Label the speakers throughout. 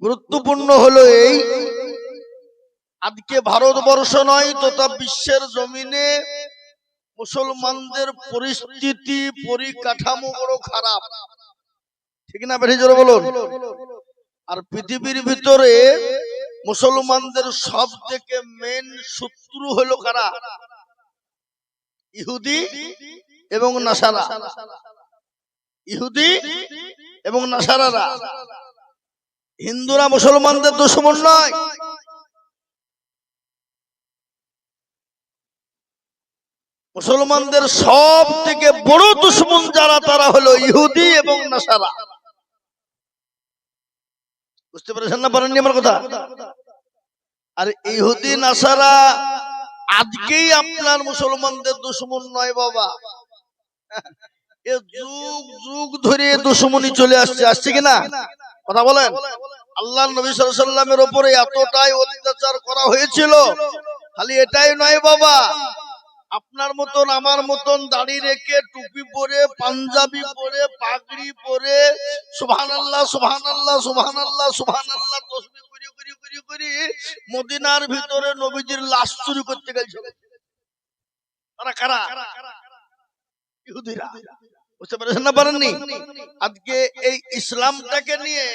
Speaker 1: গুরুত্বপূর্ণ হলো এই, আজকে ভারতবর্ষ নয় তথা বিশ্বের জমিনে মুসলমানদের পরিস্থিতি পরিকাঠামো বড় খারাপ, ঠিক না বেশি জোরে বলুন। আর পৃথিবীর ভিতরে মুসলমানদের সব থেকে মেন শত্রু হলো কারা? ইহুদি এবং নাসারা। ইহুদি এবং নাসারারা। হিন্দুরা মুসলমানদের দুশমন নয়। মুসলমানদের সব থেকে বড় দুশমন যারা, তারা হলো ইহুদি এবং নাসারা। বুঝতে পেরেছেন না পারেননি আমার কথা? আর ইহুদি নাসারা আজকেই আপনার মুসলমানদের দুশমন নয় বাবা, এ যুগ যুগ ধরে দুশমনি চলে আসছে, আসছে কিনা কথা বলেন। আল্লাহ নবী সাল্লাল্লাহু আলাইহি ওয়াসাল্লামের উপরে এতটাই অত্যাচার করা হয়েছিল, খালি এটাই নয় বাবা, আপনার মতন আমার মতন দাড়ি রেখে টুপি পরে পাঞ্জাবি পরে পাগড়ি পরে সুবহানাল্লাহ সুবহানাল্লাহ সুবহানাল্লাহ সুবহানাল্লাহ তাসবিহ করি করি করি করি মদিনার ভিতরে নবীজির লাশ চুরি করতে গেছিল। তারা কারা? ইহুদিরা। বুঝতে পেরেছেন না পারেননি? আজকে এই ইসলামটাকে নিয়ে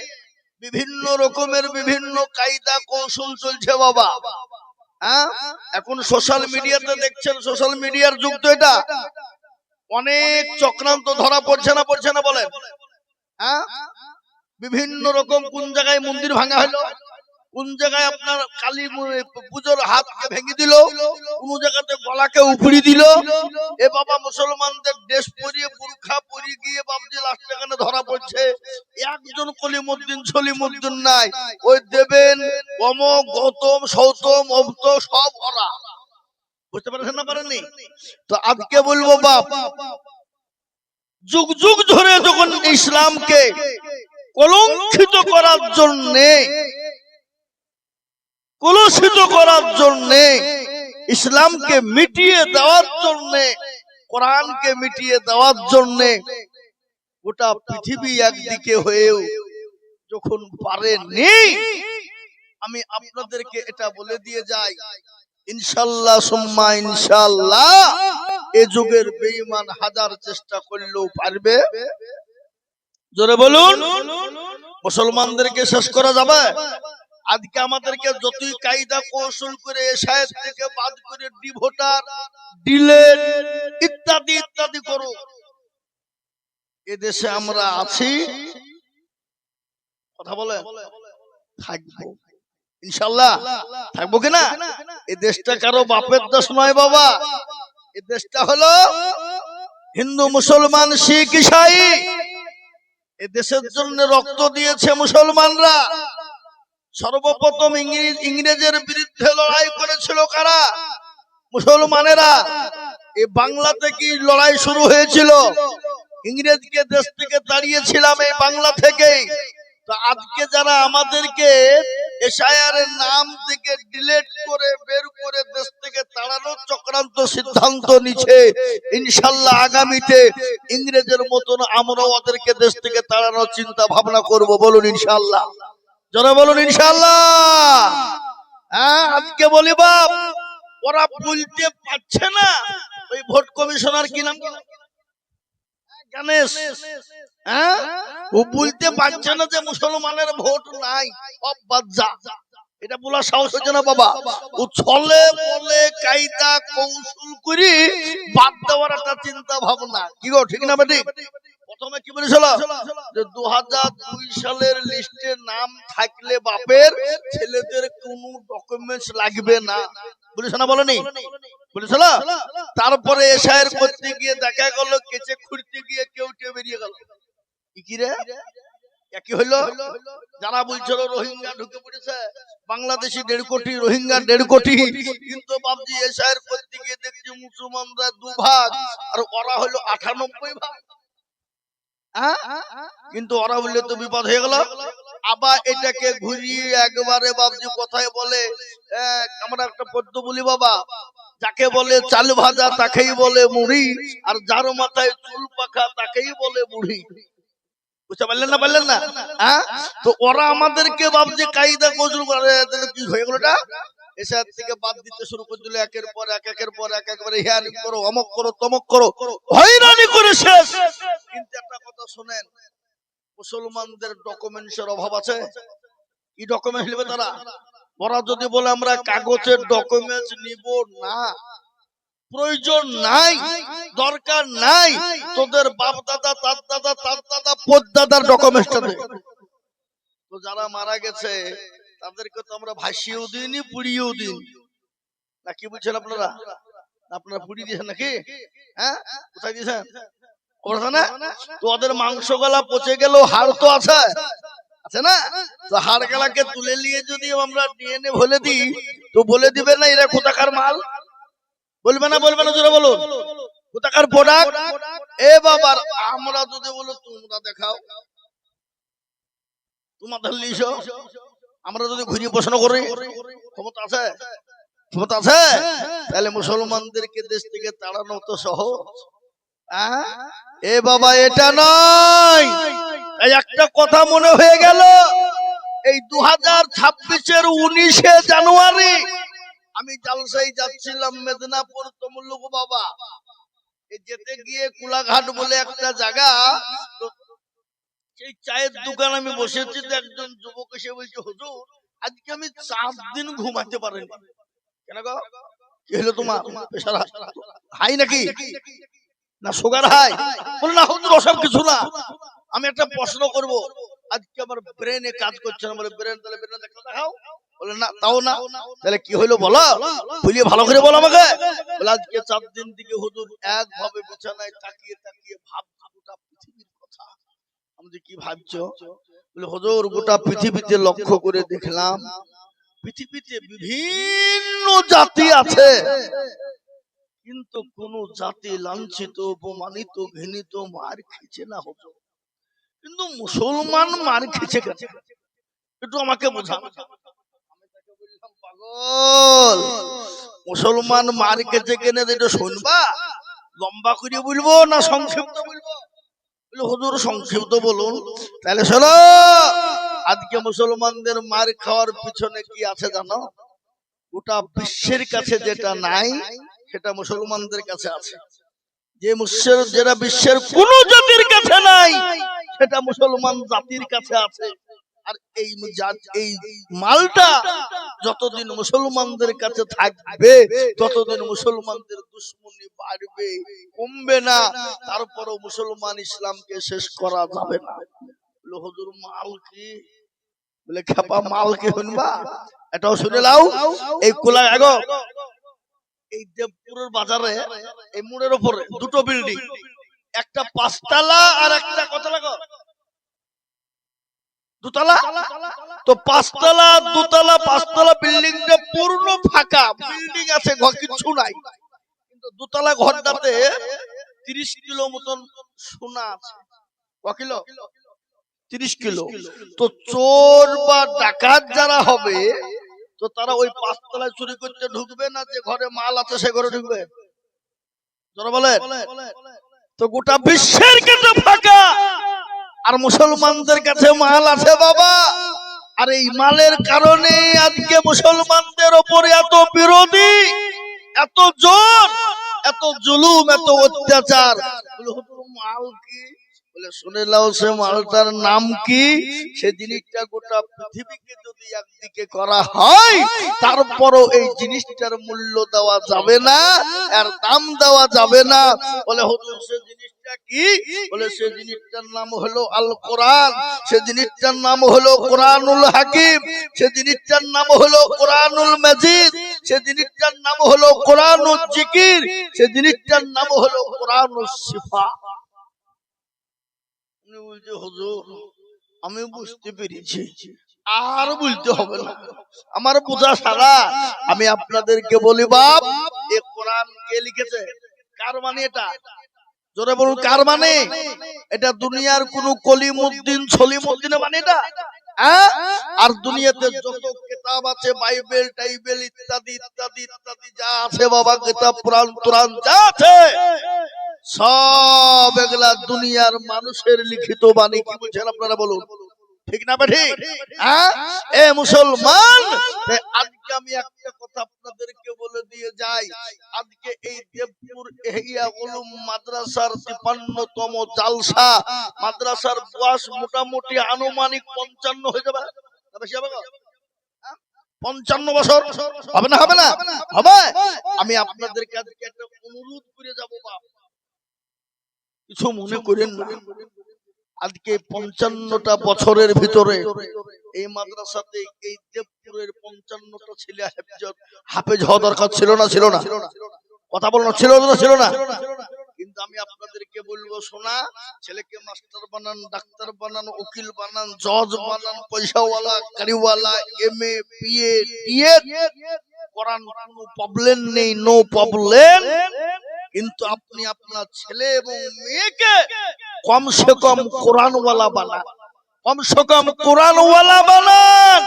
Speaker 1: বিভিন্ন রকমের বিভিন্ন কায়দা কৌশল চলছে বাবা। এখন সোশ্যাল মিডিয়াতে দেখছেন, সোশ্যাল মিডিয়ার যুগ তো এটা, অনেক চক্রান্ত ধরা পড়ছে না, পড়ছে না বলেন? বিভিন্ন রকম, কোন জায়গায় মন্দির ভাঙা হলো, কোন জায়গায় আপনার কালী পুজোর হাতকে ভেঙে দিল, কোন জায়গাতে গলাকে উপড়ি দিল। এ বাবা মুসলমানদের ড্রেস পরিয়ে বুরখা পরিয়ে গিয়ে বাবজি লাস্ট এখানে ধরা পড়ছে। একজন কলিমুদ্দিন সলিমুদ্দিন নাই, ওই দেবেন অমক গৌতম সৌতম অব্দ সব ওরা। বুঝতে পারছেন না পারেননি? তো আজকে বলবো বাপ, যুগ যুগ ধরে যখন ইসলামকে কলঙ্কিত করার জন্যে, কলুষিত করার জন্যে, ইসলামকে মিটিয়ে দেওয়ার জন্যে, কোরআনকে মিটিয়ে দেওয়ার জন্যে গোটা পৃথিবী একদিকে হয়েও যখন পারেনি, আমি আপনাদেরকে এটা বলে দিয়ে যাই, ইনশাআল্লাহ সুম্মা ইনশাআল্লাহ এ যুগের বেঈমান হাজার চেষ্টা করলেও পারবে। জোরে বলুন, মুসলমানদেরকে শেষ করা যাবে? আজকে আমাদেরকে যতই কায়দা কৌশল করে এশায়েত থেকে বাদ করে ডিভোটার ডিলেট ইত্যাদি ইত্যাদি করো, এদেশে আমরা আছি, কথা বলে থাকবো ইনশাআল্লাহ। থাকবো কিনা? এই দেশটা কারো বাপের দেশ নয় বাবা, এই দেশটা হলো হিন্দু মুসলমান শিখ ঈসাই। এই দেশের জন্য রক্ত দিয়েছে মুসলমানরা। সর্বপ্রথম ইংরেজের বিরুদ্ধে লড়াই করেছিল কারা? মুসলমানেরা। এই বাংলা থেকে লড়াই শুরু হয়েছিল, ইংরেজকে দেশ থেকে তাড়িয়েছিলাম এই বাংলা থেকে। তো আজকে যারা আমাদেরকে এশায়ারের নাম থেকে ডিলেট করে বের করে দেশ থেকে তাড়ানোর চক্রান্ত সিদ্ধান্ত নিচ্ছে, ইনশাআল্লাহ আগামীতে ইংরেজের মতন আমরাও ওদেরকে দেশ থেকে তাড়ানোর চিন্তা ভাবনা করব। বলুন ইনশাআল্লাহ, যারা বলুন ইনশাআল্লাহ। আজকে বলি বাপ, ওরা বলতে পারছে না, ওই ভোট কমিশনার কি নাম গণেশ, ও বলতে পারছে না যে মুসলমানের ভোট নাই, সব বাদ যা। এটা বলার সাহস হচ্ছে না বাবা। ও ছলে বলে কায়দা কৌশল করে বাদ দেওয়ার একটা চিন্তা ভাবনা, কি গো ঠিক না বেটি? প্রথমে কি বলেছিল যে 2002 সালের লিস্টে নাম থাকলে বাপের ছেলেদের কোনো ডকুমেন্টস লাগবে না, বলেছ না বলেনি? বলেছিল। তারপরে এশায়ের করতে গিয়ে দেখা গেল কেচে খুঁড়তে গিয়ে কেউ কেউ বেরিয়ে গেল। কি রে একই হইলো? যারা বলছিল রোহিঙ্গা ঢুকে পড়েছে বাংলাদেশি 1.5 কোটি, রোহিঙ্গা 1.5 কোটি, কিন্তু বাবজি এশায়ের করতে গিয়ে দেখছি মুসলমানরা 2 ভাগ আর ওরা হলো 98 ভাগ। কিন্তু ওরা বললে তো বিপদ হয়ে গেল। আবার এটাকে ঘুরিয়ে একবারে বাবজি কথায় বলে, আমরা একটা পদ্য বলি বাবা, যাকে বলে চাল ভাজা তাকেই বলে মুড়ি, আর যার মাথায় চুল পাখা তাকেই বলে বুড়ি। বুঝতে পারলেন না? পারলেন না? হ্যাঁ, তো ওরা আমাদেরকে ভাবছে কায়দা কৌশল করে কি হয়ে গেলটা, এসব থেকে বাদ দিতে শুরু করে দিল। একের পর এক, একের পর এক, একবারে হিয়ারিং করো, অমক করো, তমক করো, হয়রানি করে শেষ। কিন্তু একটা কথা শোনেন, মুসলমানদের ডকুমেন্টসের অভাব আছে। কি ডকুমেন্টস নেবে তারা? ওরা যদি বলে আমরা কাগজের ডকুমেন্টস নিব না, প্রয়োজন নাই, দরকার নাই, তোদের বাপ দাদা, তার দাদা, তার দাদা, পদ্দাদার ডকুমেন্টসটা দে। তো যারা মারা গেছে তাদেরকে তো আমরা ভাসিয়েও দিইনি, পুড়িয়েও দিইনি, না কি বলছেন আপনারা? আপনারা পুড়িয়ে দিয়েছেন নাকি? হ্যাঁ, কোথায় দিয়েছেন? করছে না? তো ওদের মাংস গলা পচে গেল, হাড় তো আছে, আছে না? তো হাড় গলাকে তুলে নিয়ে যদি আমরা ডিএনএ বলে দিই, তো বলে দিবে না এরা কোথাকার মাল? বলবে না? বলবে না? জোরে বলো, কোথাকার প্রোডাক্ট? এ বাবার, আমরা যদি বলো তোমরা দেখাও তোমাদের লিস, আমরা যদি ঘুরিয়ে প্রশ্ন করি, ক্ষমতা আছে? ক্ষমতা আছে? তাহলে মুসলমানদেরকে দেশ থেকে তাড়ানো তো সহজ। এ বাবা, এটা নয়। এই একটা কথা মনে হয়ে গেল, এই 2026-এর 19শে জানুয়ারি আমি জালসাই যাচ্ছিলাম মেদিনীপুর তমলুক বাবা। যেতে গিয়ে কুলাঘাট বলে একটা জায়গা, সেই চায়ের দোকান আমি বসেছি, তো একজন যুবক এসে বলছে, হুজুর আজকে আমি 4 দিন ঘুমাতে পারিনি। কেন গো, কি হলো তোমার? প্রেসার হাই নাকি, না সুগার হাই? বলে না হুজুর, ওসব কিছু না। আমি একটা প্রশ্ন করব, আজকে আমার ব্রেনে কাজ করছে না। বলে ব্রেন, তাহলে ব্রেন দেখতে দেখাও। বলে না, তাও না। তাহলে কি হলো বলো, বুঝিয়ে ভালো করে বলো আমাকে। বলে আজকে 4 দিন থেকে হুজুর একভাবে বিছানায় তাকিয়ে তাকিয়ে ভাবছি গোটা পৃথিবীর কথা। আমি কি ভাবছো? বলে হুজুর গোটা পৃথিবীতে লক্ষ্য করে দেখলাম, পৃথিবীতে বিভিন্ন জাতি আছে, কিন্তু কোন জাতি লাঞ্ছিত, অপমানিত, ঘৃণিত, মার খেছে না হুজুর। কিন্তু মুসলমান মার খেছে কেন? একটু আমাকে বোঝান। আমি তাকে বললাম, পাগল, মুসলমান মার খেছে কেন এটা শুনবা? লম্বা করে বলবো না সংক্ষিপ্ত বলবো? বলে হুজুর সংক্ষিপ্ত বলুন। তাহলে শোনো, আজকে মুসলমানদের মার খাওয়ার পিছনে কি আছে জানো? গোটা বিশ্বের কাছে যেটা নাই সেটা মুসলমানদের কাছে আছে। যেটা বিশ্বের কোন জাতির কাছে নাই সেটা মুসলমান জাতির কাছে আছে। আর এই মালটা যতদিন মুসলমানদের কাছে থাকবে ততদিন মুসলমানদের দুশ্মনী বাড়বে, কমবে না। তারপরও মুসলমান ইসলামকে শেষ করা যাবে না। হুজুর মাল কি? বলে খেপা মাল কি শুনবা? এটাও শুনে লাও। এই কোলা আগো, এই দেবপুরের বাজারে এই মোড়ের উপরে দুটো বিল্ডিং, একটা 5 তলা আর একটা কত লাগো 2 তলা। তো 5 তলা 2 তলা 5 তলা বিল্ডিংটা পূর্ণ ফাঁকা, বিল্ডিং আছে ঘর কিছু নাই, কিন্তু 2 তলা ঘরটাতে 30 কিলো মতন সোনা আছে। কত কিলো? 30 কিলো। তো চোর বা ডাকাত যারা হবে, তো তারা ওই 5 তলায় চুরি করতে ঢুকবে না, যে ঘরে মাল আছে সে ঘরে ঢুকবে? যারা বলে, তো গোটা বিশ্বের কাছে ফাঁকা, আর মুসলমানদের কাছে মাল আছে বাবা। আর এই মালের কারণে আজকে মুসলমানদের ওপরে এত বিরোধী, এত জোর, এত জুলুম, এত অত্যাচার। মাল কি? বলে শুনে নাও, সে মালটার নাম কি? সে জিনিসটা গোটা পৃথিবীকে যদি একদিকে করা হয়, তারপরও এই জিনিসটার মূল্য দেওয়া যাবে না, এর দাম দেওয়া যাবে না। বলে হুজুর সে জিনিসটা কি? বলে সে জিনিসটার নাম হলো আল কোরআন, সে জিনিসটার নাম হলো কোরআনুল হাকিম, সে জিনিসটার নাম হলো কোরআনুল মাজিদ, সে জিনিসটার নাম হলো কোরআনুল জিকির, সে জিনিসটার নাম হলো কোরআনুস শিফা। হুজুর আমি বুঝতে পেরেছি, আর বলতে হবে না, আমার বোঝা সারা। আমি আপনাদেরকে বলি বাপ, এই কোরআন কে লিখেছে? কার মানে এটা? জোরে বলুন, কার মানে? এটা দুনিয়ার কোন কলিমুদ্দিন সলিমুদ্দিনের মানে এটা? আর দুনিয়াতে যত কিতাব আছে, বাইবেল টাইবেল ইত্যাদি ইত্যাদি ইত্যাদি যা আছে বাবা, কিতাব পুরাণ তুরান যা আছে, সব এগুলা দুনিয়ার মানুষের লিখিত বাণী। কি বলছেন আপনারা বলুন, ঠিক না ঠিক? হ্যাঁ এ মুসলমান, আজকে আমি একটা কথা আপনাদেরকে বলে দিয়ে যাই। আজকে এই দেবপুর ইহিয়া উলুম মাদ্রাসার ৫৩তম জালসা, মাদ্রাসার বয়স মোটামুটি আনুমানিক ৫৫ হয়ে যাবে, বেশি হবে? ৫৫ বছর হবে না? হবে না? হবে। আমি আপনাদের কাছে একটা অনুরোধ করে যাব, বাপ কিছু মনে করেন না। আজকে ৫৫টা বছরের ভিতরে এই মাদ্রাসাতে এই দেবপুরের ৫৫টা ছেলে হাফেজ হওয়া দরকার ছিল না? ছিল না? কথা বলুন, ছিল না? ছিল না? কিন্তু আমি আপনাদেরকে বলবো, শোনা, ছেলেকে মাস্টার বানান, ডাক্তার বানান, উকিল বানান, জজ বানান, পয়সাওয়ালা, গাড়িওয়ালা, এমএ, বিএ, ডিএ করান, কোনো প্রবলেম নেই, নো প্রবলেম। কিন্তু আপনি আপনার ছেলে এবং মেয়েকে কমসে কম কোরআনওয়ালা বানান, কমসে কম কোরআনওয়ালা বানান।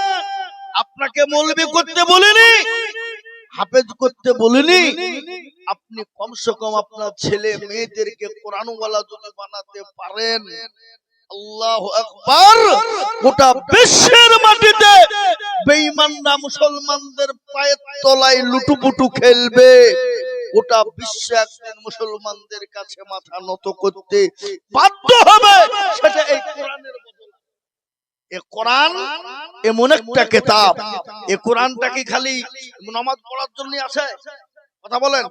Speaker 1: আপনাকে মৌলবি করতে বলিনি, হাফেজ করতে বলিনি, আপনি কমসে কম আপনার ছেলে মেয়েদেরকে কোরআনওয়ালা যদি বানাতে পারেন, আল্লাহু আকবার, গোটা বিশ্বের মাটিতে বেঈমানরা মুসলমানদের পায়ের তলায় লুটুপুটু খেলবে। গোটা বিশ্ব একদিন মুসলমানদের কাছে মাথা নত করতে বাধ্য হবে, সেটা এই কোরআনের বদলে। এ কোরআন এমন একটা কিতাব, এ কোরআনটা কি খালি নামাজ পড়ার জন্য আছে? কথা বলেন।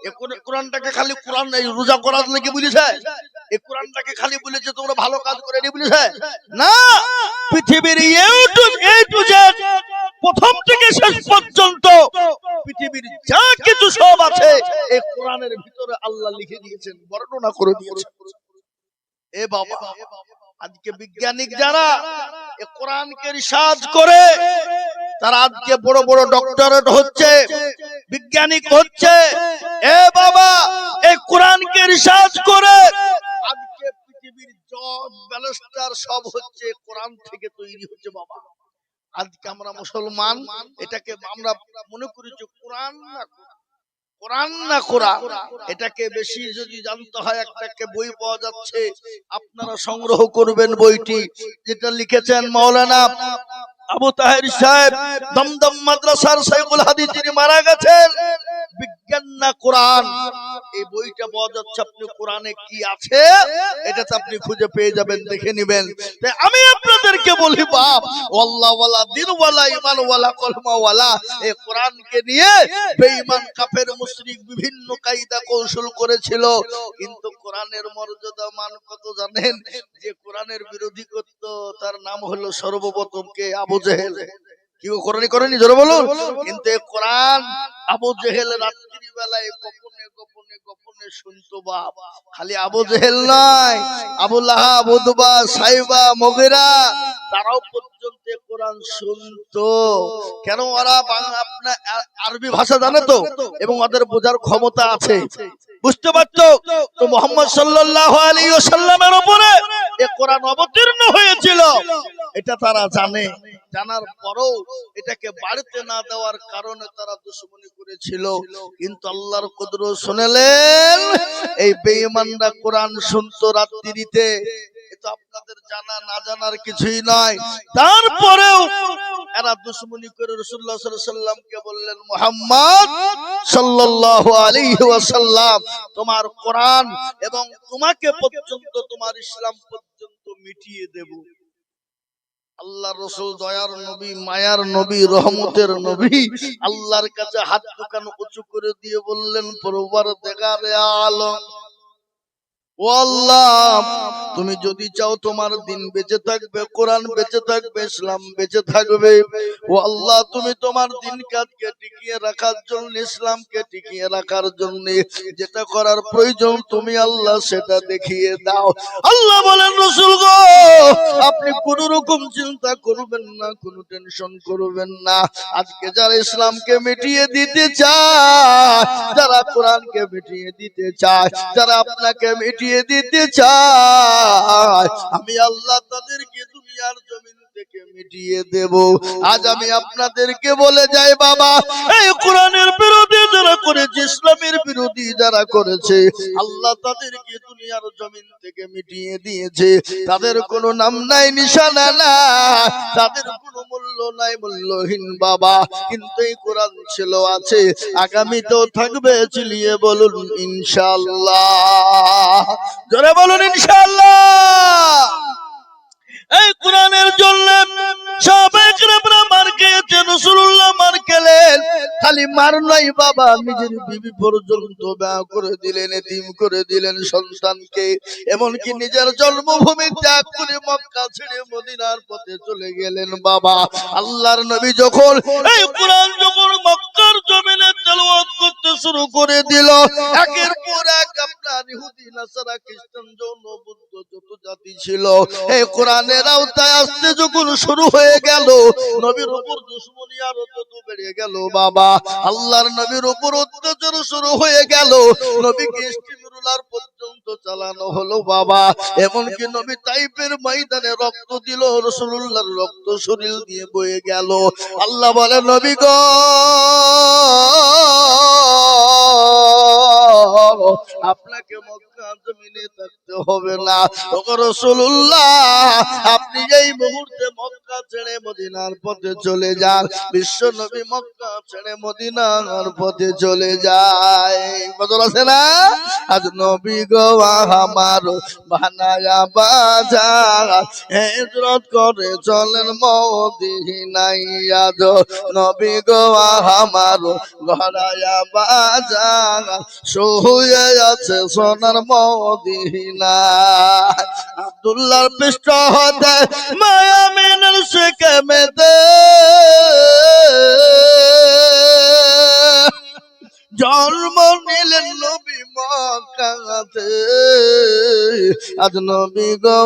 Speaker 1: এ কোরআনটাকে খালি কোরআন এই রোজা করার লাগি বলেছে? এই কোরআনটাকে খালি বলেছে তোমরা ভালো কাজ করে নি বলেছে? না, পৃথিবীর এ টু জেড, প্রথম থেকে শেষ পর্যন্ত পৃথিবীর যা কিছু সব আছে এই কোরআনের ভিতরে আল্লাহ লিখে দিয়েছেন, বর্ণনা করে দিয়েছেন। এ বাবা, আজকে বিজ্ঞানিক যারা এই কোরআনকে রিসার্চ করে, তারা আজকে বড় বড় ডক্টরেট হচ্ছে, বিজ্ঞানিক হচ্ছে। এ বাবা, এই কোরআনকে রিসার্চ করে আজকে পৃথিবীর জজ ব্যারিস্টার সব হচ্ছে কোরআন থেকে তৈরি হচ্ছে। বাবা, আজকে আমরা মুসলমান এটাকে আমরা মনে করি যে কোরআন না কোরআন না কোরআন, এটাকে বেশি যদি জানতে হয়, একটা বই পাওয়া যাচ্ছে, আপনারা সংগ্রহ করবেন বইটি, যেটা লিখেছেন মাওলানা আবু তাহের সাহেব, দমদম মাদ্রাসার শাইখুল হাদিস, যিনি মারা গেছেন। বিজ্ঞান না কোরআন, এই বইটা পাওয়া যাচ্ছে। আপনি কোরআনে কি আছে এটাতে আপনি খুঁজে পেয়ে যাবেন, দেখে নেবেন। তাই আমি আপনাদেরকে বলি, বাপ, আল্লাহওয়ালা, দিনওয়ালা, ঈমানওয়ালা, কলমাওয়ালা, এই কোরআনকে নিয়ে বেঈমান কাফের মুশরিক বিভিন্ন কায়দা কৌশল করেছিল। কিন্তু কোরআনের মর্যাদা মান কত জানেন? যে কোরআনের বিরোধী করত, তার নাম হলো সর্বপ্রথম কে? আবু জেহেল। কি কোরআনি করেনি? জোরে বলুন। কিন্তু এই কোরআন আবু জেহেল রাত্রি বেলায় গোপনে গোপনে গোপনে শুনতো। বাপ, খালি আবু জেহেল নয়, আবু লাহাব, উতবা, সাইবা, মুগীরা, তারাও পর্যন্ত কোরআন শুনতো। কেন? ওরা আপনার আরবি ভাষা জানে তো, এবং ওদের বোঝার ক্ষমতা আছে, বুঝতে পারতো তো। মুহাম্মদ সাল্লাল্লাহু আলাইহি ওয়াসাল্লামের উপরে এই কোরআন অবতীর্ণ হয়েছিল, এটা তারা জানে। জানার পরও এটাকে বাড়িতে না দেওয়ার কারণে তারা দুশমনি করেছিল। কিন্তু আল্লাহর কুদরত শুনলেন, এই বেঈমানরা কোরআন শুনতো রাত্রিতে। এটা আপনাদের জানা না জানার কিছুই নয়। তারপরেও এরা দুশমনি করে রাসূলুল্লাহ সাল্লাল্লাহু আলাইহি ওয়াসাল্লামকে বললেন, মুহাম্মদ সাল্লাল্লাহু আলাইহি ওয়াসাল্লাম, তোমার কোরআন এবং তোমাকে পর্যন্ত, তোমার ইসলাম পর্যন্ত মিটিয়ে দেব। আল্লাহ রাসূল দয়ার নবী, মায়ার নবী, রহমতের নবী, আল্লাহর কাছে হাত দুখান উঁচু করে দিয়ে বললেন, পরওয়ারদিগারে আলম, ও আল্লাহ, তুমি যদি চাও তোমার দিন বেঁচে থাকবে, কোরআন বেঁচে থাকবে, ইসলাম বেঁচে থাকবে। ও আল্লাহ, তুমি তোমার দিন কাজকে টিকিয়ে রাখার জন্য, ইসলামকে টিকিয়ে রাখার জন্য যেটা করার প্রয়োজন তুমি আল্লাহ সেটা দেখিয়ে দাও। আল্লাহ বলেন, রাসূল গো, আপনি কোন রকম চিন্তা করবেন না, কোন টেনশন করবেন না। আজকে যারা ইসলামকে মিটিয়ে দিতে চায়, যারা কোরআনকে মিটিয়ে দিতে চায়, যারা আপনাকে মিটিয়ে দিতে চায়, আমি আল্লাহ তাদেরকে দুনিয়ার জমিন থেকে মিটিয়ে দেব। আজ আমি আপনাদেরকে বলে যাই, বাবা, এই কোরআনের বিরোধী যারা করেছে, ইসলামের বিরোধী যারা করেছে, আল্লাহ তাদেরকে দুনিয়ার জমিন থেকে মিটিয়ে দিয়েছে। তাদের কোনো নাম নাই, নিশানা না, তাদের কোনো মূল্য নাই, মূল্যহীন বাবা। কিন্তু এই কোরআন ছিল, আছে, আগামীতেও থাকবে। চিলিয়ে বলুন ইনশাআল্লাহ, জোরে বলুন ইনশাআল্লাহ। এই কোরআনের জন্য সাহাবায়ে-কেরামরা মার খেয়েছেন, রাসূলুল্লাহ মার খেলেন। খালি মার নয় বাবা, নিজের বিবি পর্যন্ত বিয়ে করে দিলেন, এতিম করে দিলেন সন্তানকে। এমনকি নিজের জন্মভূমি ত্যাগ করে মক্কা ছেড়ে মদিনার পথে চলে গেলেন বাবা। আল্লাহর নবী যখন এই কোরআন যখন মক্কার জমিনে তেলাওয়াত করতে শুরু করে দিল, একের পর এক আপনার ইহুদি, নাসারা, খ্রিস্টান, জৈন, বৌদ্ধ যত জাতি ছিল, এই কোরআনের আওতায় আসতে যখন শুরু হয়ে গেল, নবীর উপর দুশমনী আরো তত বেড়ে গেল বাবা। আল্লাহর নবীর উপর অত্যাচার শুরু হয়ে গেল, নবীকে ইস্তিগফার পর্যন্ত চালানো হলো বাবা। এমনকি নবী তাইফের ময়দানে রক্ত দিল, রাসূলুল্লাহর রক্ত শরীর দিয়ে বয়ে গেল। আল্লাহ বলে, নবী গো, আপনাকে মক্কা জমিনে থাকতে হবে না। ওগো রাসূলুল্লাহ, আপনি এই মুহূর্তে মক্কা ছেড়ে মদিনার পথে চলে যান। বিশ্ব নবী মক্কা ছেড়ে মদিনার পথে চলে যায়। বদল আছে না? আজ নবী গো আমার বানায়া বাজার, হিজরত করে চলেন মদিনায়। আজ নবী গো আমার গড়ায়া বাজার, শুয়ে আছে সোনার মদিনা। আব্দুল্লাহর পৃষ্ঠ হতে মায়া মিনার শেখে মেদে, জন্ম নিলেন নবী মক্কাতে। আজ নবী গো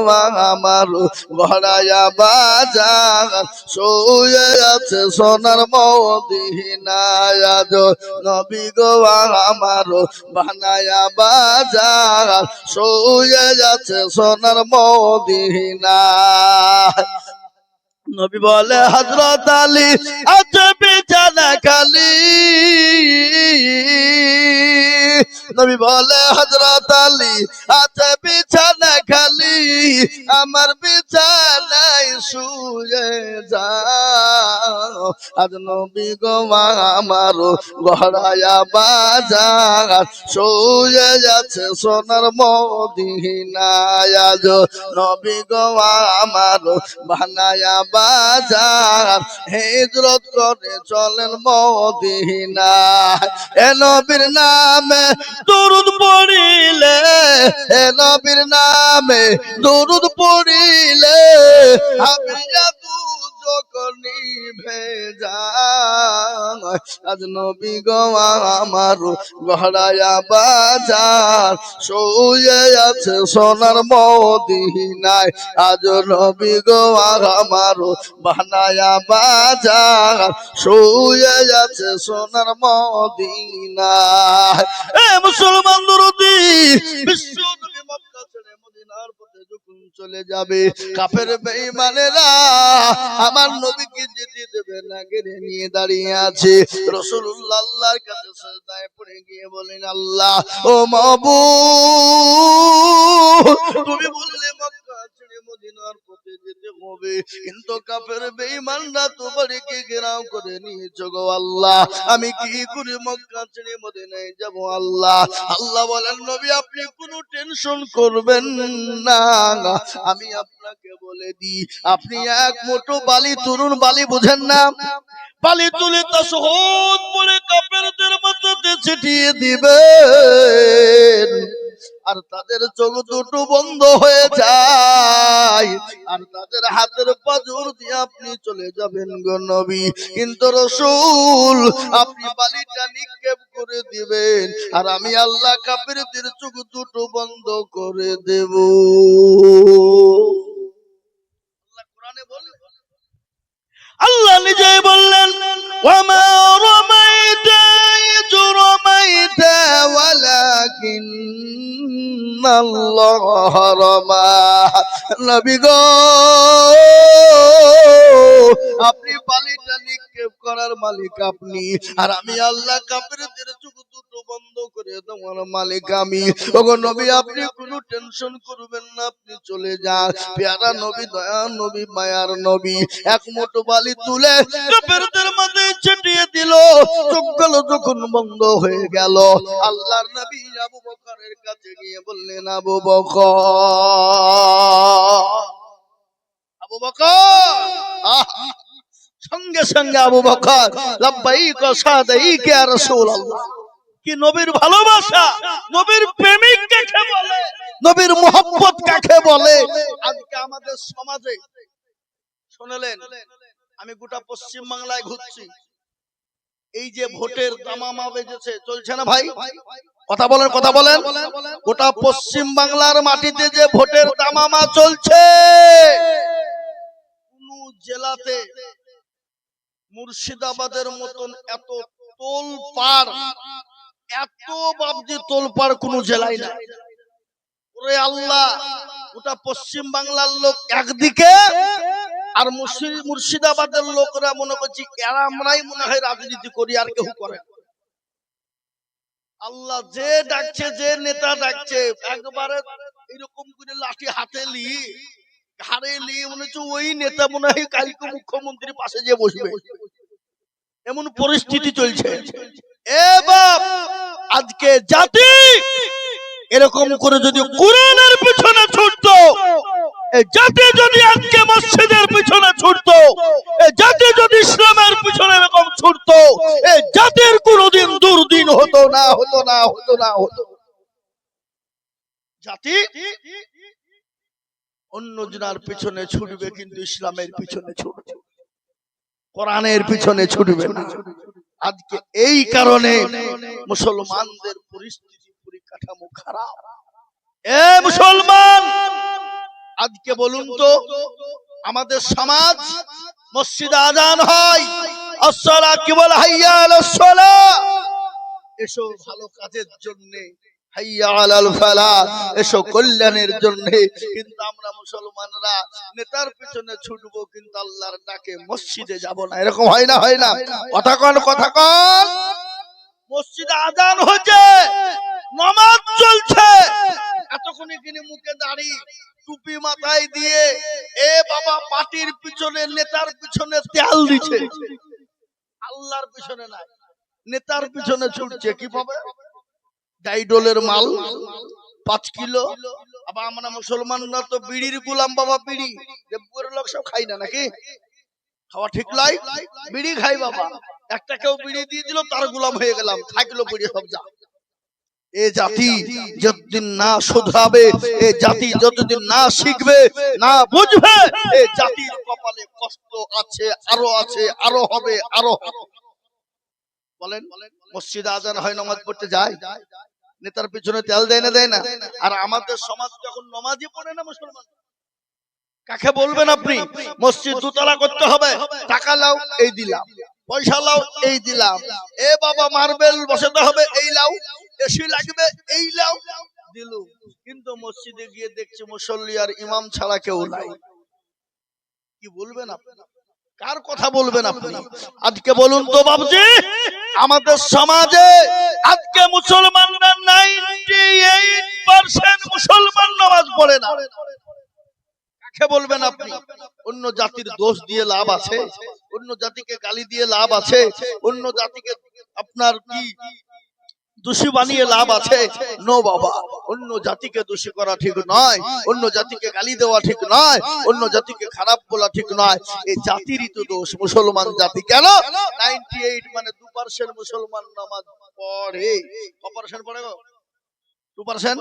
Speaker 1: আমার গড়ায়া বাজার, শুয়ে আছে সোনার মদিনায়। আজ নবী গো আমার বানায়া বাজার, শুয়ে আছে সোনার মদিনায়। নবী বলে, হযরত আলী আছে বিছানা খালি। নবী বলে, হযরত আলী আছে বিছানা খালি, আমার বিছানায় শুয়ে যাও। আজ নবী গো আমার গড়ায়া বাজার, শুয়ে আছে সোনার মদিনায়। আজ নবী গো আমার বানায়া বাজার, হিজরত করে চলেন মদিনায়। এ নবীর নামে দরুদ পড়িলে, এ নবীর নামে দরুদ পড়িলে, আমি নিভে যায়। আজ নবী গো আমার গড়ায়া বাজার, শুয়ে আছে সোনার মদিনায়। আজ নবী গো আমার বানায়া বাজার, শুয়ে আছে সোনার মদিনায়। এ মুসলমান দরদি, বিশ্ব নবী মক্কা ছেড়ে মদিনার পথে যখন চলে যাবে, কাফের বেঈমানেরা আমার নবীকে যেতে দেবে না, ঘিরে নিয়ে দাঁড়িয়ে আছে। রাসূলুল্লাহ আল্লাহর কাছে সিজদায় পড়ে গিয়ে বলেন, আল্লাহ ও মাবুদ, তুমি বললে মক্কা ছেড়ে মদিনার পথে যেতে হবে, কিন্তু কাফের বেঈমানরা তোমাকে ঘেরাও করে নিয়েছে গো আল্লাহ, আমি কি করে মক্কা ছেড়ে মদিনায় যাব আল্লাহ? আল্লাহ বলেন, নবী আপনি কোনো টেনশন করবেন না, আমি আপনাকে বলে দিই, আপনি এক মুঠো বালি তুলুন, বালি বুঝেন না, বালি তুলে তাশহাদ পড়ে কাফেরদের মাথাতে ছিটিয়ে দিবেন, আর তাদের চোখ দুটো বন্ধ হয়ে যায়, আর তাদের হাতের পাঁজর দিয়ে আপনি চলে যাবেন গো নবী। কিন্তু রাসূল, আপনি বালিটা নিক্ষেপ করে দিবেন, আর আমি আল্লাহ কাফেরদের চোখ দুটো বন্ধ করে দেব। আল্লাহ কোরআনে বলে, আল্লাহ নিজেই বললেন, ওয়ামা রামাইতা ইয রামাইতা ওয়ালাকিন্নাল্লাহ রামা। নবী গো আপনি বালিটা নিক্ষেপ করার মালিক আপনি, আর আমি আল্লাহ কাফেরদের চোখ দুটো বন্ধ করে দেওয়ার মালিক আমি। ওগো নবী আপনি কোনো টেনশন করবেন না, আপনি চলে যান। পেয়ারা নবী, দয়া নবী, মায়ার নবী এক মুঠো বালি তুলে কাফেরদের মাথায় ছিটিয়ে দিল। চোখগুলো যখন বন্ধ হয়ে গেল, আল্লাহর নবী আবু বকরের কাছে গিয়ে বললেন, আবু বকর, আবু বকর। সঙ্গে সঙ্গে আবু বকর লাব্বাইক ওয়া সাদাইক ইয়া রাসূলুল্লাহ। কি নবীর ভালোবাসা, নবীর প্রেমিক কাকে বলে, নবীর মোহব্বত কাকে বলে। আজকে আমাদের সমাজে শুনলেন, আমি গোটা পশ্চিম বাংলায় ঘুরছি, এই যে ভোটের দামামা বেজেছে, চলছে না ভাই? কথা বলেন, কথা বলেন। গোটা পশ্চিম বাংলার মাটিতে যে ভোটের দামামা চলছে, কোন জেলাতে মুর্শিদাবাদের মতন এত তোলপাড়, এত বাবজি তোলপাড় কোন জেলায় নাই। ওরে আল্লাহ, গোটা পশ্চিম বাংলার লোক একদিকে, আর মুর্শিদাবাদের লোকরা মনে করছি আমরাই মনে হয় রাজনীতি করি, আর কেউ করে। আল্লাহ যে ডাকছে, যে নেতা ডাকছে, একবারে এরকম করে লাঠি হাতে নিয়ে ঘাড়ে নিয়ে মনে হচ্ছে ওই নেতা মনে হয় কালকে মুখ্যমন্ত্রীর পাশে যে বসবে, এমন পরিস্থিতি চলছে। এ বাপ, আজকে জাতি এরকম করে যদি কোরআনের পিছনে ছুটতো, এই জাতি যদি আজকে মসজিদের পিছনে ছুটতো, এই জাতি যদি ইসলামের পিছনে এরকম ছুটতো, এই জাতির কোনোদিন দুর্দিন হতো না, হতো না, হতো না, হতো। জাতি অন্য জনার পিছনে ছুটবে, কিন্তু ইসলামের পিছনে ছুটবে, কোরআনের পিছনে ছুটবে না। আজকে এই কারণে মুসলমানদের পরিস্থিতি, পরিকাঠামো খারাপ। এ মুসলমান, আজকে বলুন তো, আমাদের সমাজ মসজিদে আযান হয়, আসসালা কি বলে, হাইয়া আলাস সালাহ, এসো ভালো কাজের জন্য, হাইয়া আলাল ফালাহ, এসো কল্যাণের জন্য। কিন্তু আমরা মুসলমানরা নেতার পিছনে ছুটবো, কিন্তু আল্লাহর ডাকে মসজিদে যাব না। এরকম হয় না, হয় না? কথা কন, কথা কন। মসজিদে আযান হচ্ছে, নামাজ চলছে, এতক্ষণে কিনে মুখে দাড়ি টুপি মাথায় দিয়ে এ বাবা পার্টির পিছনে, নেতার পিছনে তেল দিচ্ছে, আল্লাহর পিছনে নাই, নেতার পিছনে ছুটছে। কি পাবে? ডাইডোলের মাল 5 কিলো। আবার আমরা মুসলমানরা তো বিড়ির গোলাম বাবা, বিড়ি দেবপুরের লোক সব খাই না নাকি? খাওয়া ঠিক লাই, বিড়ি খাই বাবা। একটা কেউ বিড়ি দিয়ে দিল, তার গোলাম হয়ে গেলাম, থাকলো বিড়ি সব যা। এ জাতি যতদিন না শুধরাবে, এ জাতি যতদিন না শিখবে, না বুঝবে, এ জাতির কপালে কষ্ট আছে, আরো আছে, আরো হবে, আরো হবে। বলেন, মসজিদে আযান হয়, নামাজ পড়তে যায়, নেতার পিছনে তেল দেয় না, দেয় না? আর আমাদের সমাজ যখন নামাজই পড়ে না মুসলমান, কাকে বলবেন আপনি? মসজিদ দুতলা করতে হবে, টাকা লাও, এই দিলাম, পয়সা লাও, এই দিলাম। এ বাবা মার্বেল বসাতে হবে, এই লাও, এসি লাগবে, এই লাও, দিলু। কিন্তু মসজিদে গিয়ে দেখছি মুসল্লি আর ইমাম ছাড়া কেউ নাই। কি বলবেন আপনি? কার কথা বলবেন আপনি? আজকে বলুন তো বাবুজি, আমাদের সমাজে আজকে মুসলমানরা 98% মুসলমান নামাজ পড়ে না। কাকে বলবেন আপনি? অন্য জাতির দোষ দিয়ে লাভ আছে? অন্য জাতিকে গালি দিয়ে লাভ আছে? অন্য জাতিকে আপনার কি দোষী বানিয়ে লাভ আছে? নো বাবা, অন্য জাতিকে দোষী করা ঠিক নয়, অন্য জাতিকে গালি দেওয়া ঠিক নয়, অন্য জাতিকে খারাপ বলা ঠিক নয়। এই জাতিরই তো দোষ, মুসলমান জাতি। কেন? 98 মানে 2% মুসলমান নামাজ পড়ে। কত% পড়ে গো? 2%।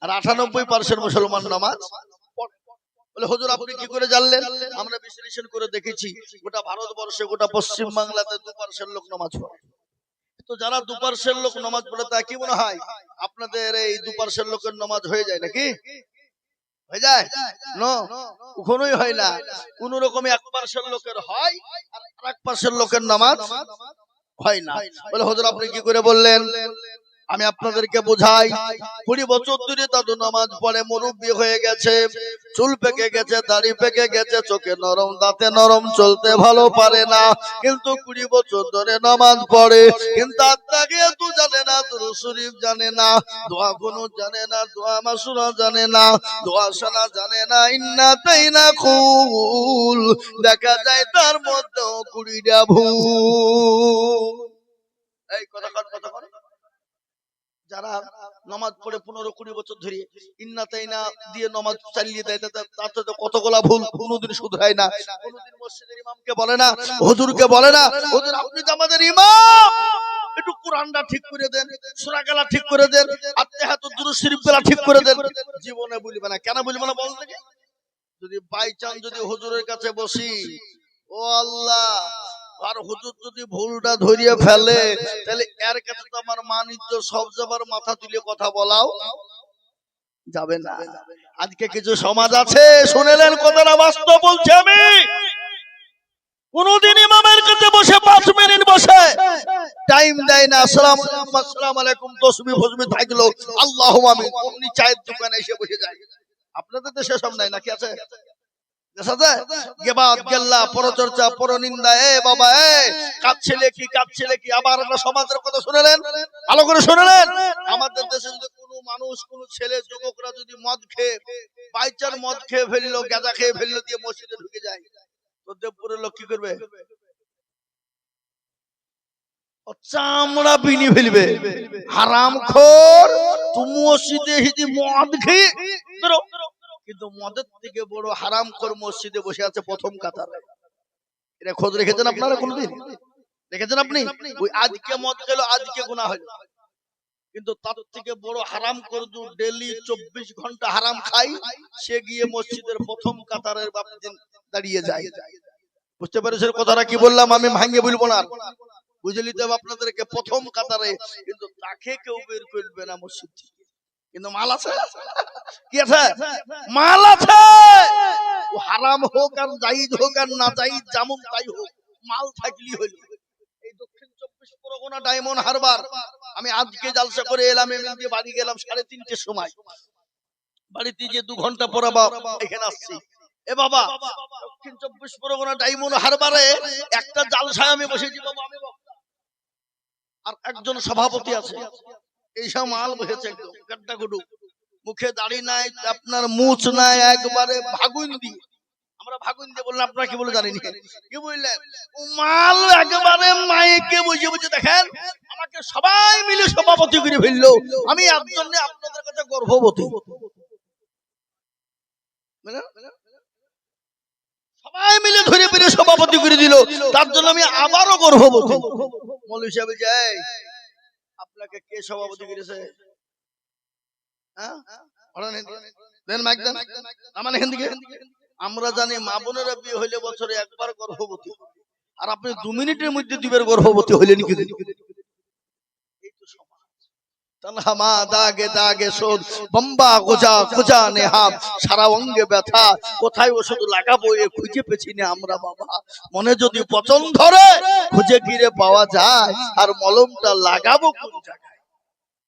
Speaker 1: আর 98% মুসলমান নামাজ পড়ে। বলে হুজুর আপনি কি করে জানলেন? আমরা বিশ্লেষণ করে দেখেছি, গোটা ভারতবর্ষে, গোটা পশ্চিম বাংলাতে 2% লোক নামাজ পড়ে। তো যারা 2% লোক নামাজ পড়ে, তা কি মনে হয় আপনাদের এই 2% লোকের নামাজ হয়ে যায় নাকি? হয়ে যায়? নো, কখনোই হয় না। কোন রকমে 1% লোকের হয়, আর 1% লোকের নামাজ হয় না। বলে হুজুর আপনি কি করে বললেন? আমি আপনাদেরকে বোঝাই 20 বছর ধরে দাদু নামাজ পড়ে, মুরব্বী হয়ে গেছে, চুল পেকে গেছে, দাড়ি পেকে গেছে, চোখে নরম, দাঁতে নরম, চলতে ভালো পারে না, কিন্তু 20 বছর ধরে নামাজ পড়ে, কিন্তু আত্মাকে এত জানে না, দুরূদ শরীফ জানে না, দোয়া কুনুত জানে না, দোয়া মাসুরা জানে না, দোয়া সানা জানে না, ইন্না তাইনা কুল, দেখা যায় তার মধ্যেও 20টা ভুল। এই কথা যারা নামাজ পড়ে 15-20 বছর ধরে ইন্না তাইনা দিয়ে নামাজ চালিয়ে দেয়, তাতে তো কতগুলা ভুল কোনোদিন শুধরায় না, কোনোদিন মসজিদের ইমামকে বলে না, হুজুরকে বলে না, হুজুর আপনি তো আমাদের ইমাম, একটু কোরআনটা ঠিক করে দেন, সূরা গালা ঠিক করে দেন, আত্মাহাতুদ দুরূদ শরীফ গুলা ঠিক করে দেন। জীবনে বলবে না। কেন বলবে না বল দেখি? যদি বাই চান্স যদি হুজুরের কাছে বসি, ও আল্লাহ, আর হুজুর যদি ভুলটা ধরিয়ে ফেলে, তাহলে এর কাছে তো আমার মান ইজ্জত সব যাবার, মাথা তুলে কথা বলাও যাবে না। আজকে কিছু সমাজ আছে, শুনেলেন কথাটা বাস্তব বলছি আমি, কোনদিন ইমামের কাছে বসে 5 মিনিট বসে টাইম দেয় না, আসসালামু আলাইকুম তসবিহ ফসবিহ থাকলো, আল্লাহু আমিন, অমনি চায়ের দোকানে এসে বসে যায়। আপনাদের দেশে সব নাই নাকি? আছে? পরচর্চা, পরনিন্দা, বাবা কাঁদছিলে কি, আবার সমাজের কথা শুনেলেন, ভালো করে শুনেলেন। আমাদের দেশে যদি কোনো মানুষ, কোনো ছেলে, যুবকরা যদি মদ খেয়ে, বাইচার মদ খেয়ে ফেললো, গাঁজা খেয়ে ফেললো, দিয়ে মসজিদে ঢুকে যায়, তো দেবপুরের লোক কি করবে? চামড়া বিনি ফেলবে, হারামখোর, তুমি মসজিদে হিদি মদ খেয়ে। কিন্তু মদের থেকে বড় হারামখোর মসজিদে বসে আছে প্রথম কাতারে। এটা খোঁজ রেখেছেন আপনারা? কোনদিন দেখেছেন আপনি? ওই আজকে মদ খেলো, আজকে গুনাহ হলো, কিন্তু তার থেকে বড় হারামখোর যে ডেইলি 24 ঘন্টা হারাম খাই, সে গিয়ে মসজিদের প্রথম কাতারের বাপদিন দাঁড়িয়ে যায়। বুঝতে পেরেছেন কথাটা কি বললাম? আমি ভাঙিয়ে বলবো না, বুঝে নিতে হবে আপনাদেরকে, প্রথম কাতারে। কিন্তু তাকে কেউ বের করবে না মসজিদ থেকে, কিন্তু মাল আছে, কি আছে? মাল আছে। ও হারাম হোক আর জায়েজ হোক আর না জায়েজ, যেমন তাই হোক, মাল থাকলেই হইল। এই দক্ষিণ 24 পরগনা ডায়মন্ড হারবার, আমি আজকে জালসা করে এলাম, এমনি দিয়ে বাড়ি গেলাম 3:30টার সময়, বাড়িতে যে 2 ঘন্টা পর এখানে আসছি। এ বাবা, দক্ষিণ 24 পরগনা ডায়মন্ড হারবারে একটা জালসায় আমি বসেছি বাবা, আমি আর একজন সভাপতি আছে, এইসব মাল বসেছে, একদম গাড্ডা গুডু, মুখে দাড়ি নাই, আপনার মুছ নাই, একবারে ভাগুন্দি। আমরা ভাগুন্দি বললাম, আপনারা কি বলে জানেন? কি বললেন? মাল একেবারে মাইকে বসে বসে, দেখেন আমাকে সবাই মিলে সভাপতি করে ফেললো, আমি একজন্য আপনাদের কাছে গর্ভবতী। সবাই মিলে ধরে ফিরে সভাপতি করে দিল, তার জন্য আমি আবারও গর্ভবতী। মৌলভী সাহেব বলছে, আপনাকে কে সভাপতি করেছে? আমরা জানি মা বোনেরা বিয়ে হইলে বছরে একবার গর্ভবতী, আর আপনি 2 মিনিটের মধ্যে 2বার গর্ভবতী হইলেন কি? সারা অঙ্গে ব্যথা, কোথায় ওষুধ লাগাবো খুঁজে পেছি না আমরা বাবা। মনে যদি পছন্দ ধরে খুঁজে গিরে পাওয়া যায়, আর মলমটা লাগাবো কোন জায়গায়?